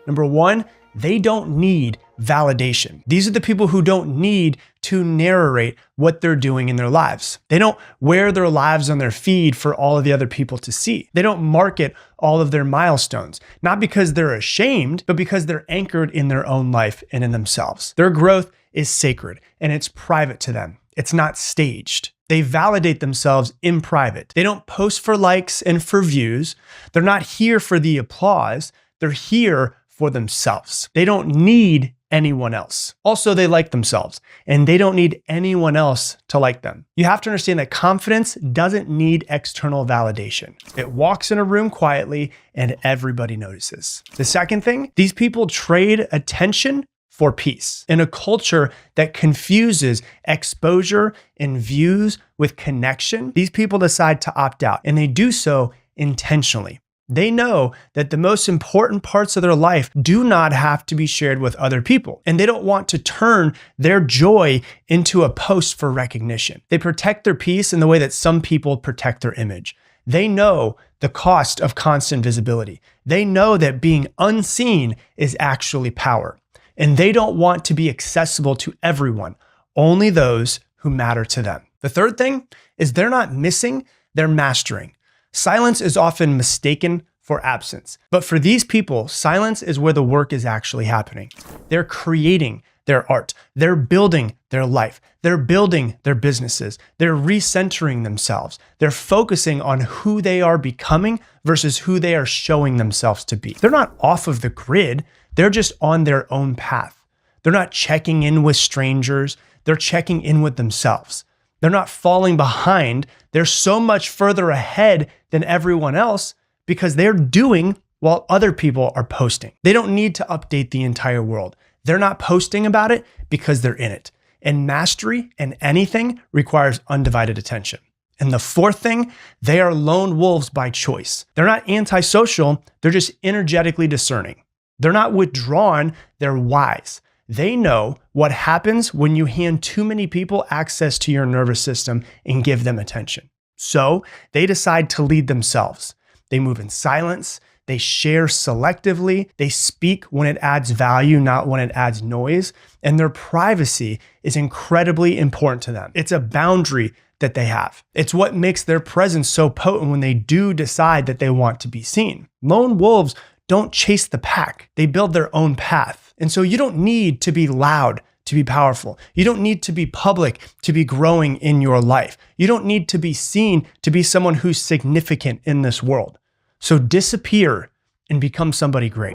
Number one, they don't need validation. These are the people who don't need to narrate what they're doing in their lives. They don't wear their lives on their feed for all of the other people to see. They don't market all of their milestones, not because they're ashamed, but because they're anchored in their own life and in themselves. Their growth is sacred and it's private to them. It's not staged. They validate themselves in private. They don't post for likes and for views. They're not here for the applause. They're here for themselves. They don't need anyone else. Also, they like themselves and they don't need anyone else to like them. You have to understand that confidence doesn't need external validation. It walks in a room quietly and everybody notices. The second thing, these people trade attention for peace. In a culture that confuses exposure and views with connection, these people decide to opt out and they do so intentionally. They know that the most important parts of their life do not have to be shared with other people, and they don't want to turn their joy into a post for recognition. They protect their peace in the way that some people protect their image. They know the cost of constant visibility. They know that being unseen is actually power, and they don't want to be accessible to everyone, only those who matter to them. The third thing is they're not missing, they're mastering. Silence is often mistaken for absence, but for these people, silence is where the work is actually happening. They're creating their art. They're building their life. They're building their businesses. They're recentering themselves. They're focusing on who they are becoming versus who they are showing themselves to be. They're not off of the grid. They're just on their own path. They're not checking in with strangers. They're checking in with themselves. They're not falling behind. They're so much further ahead than everyone else because they're doing while other people are posting. They don't need to update the entire world. They're not posting about it because they're in it. And mastery in anything requires undivided attention. And the fourth thing, they are lone wolves by choice. They're not antisocial. They're just energetically discerning. They're not withdrawn. They're wise. They know what happens when you hand too many people access to your nervous system and give them attention. So they decide to lead themselves. They move in silence. They share selectively. They speak when it adds value, not when it adds noise. And their privacy is incredibly important to them. It's a boundary that they have. It's what makes their presence so potent when they do decide that they want to be seen. Lone wolves don't chase the pack. They build their own path. And so you don't need to be loud to be powerful. You don't need to be public to be growing in your life. You don't need to be seen to be someone who's significant in this world. So disappear and become somebody great.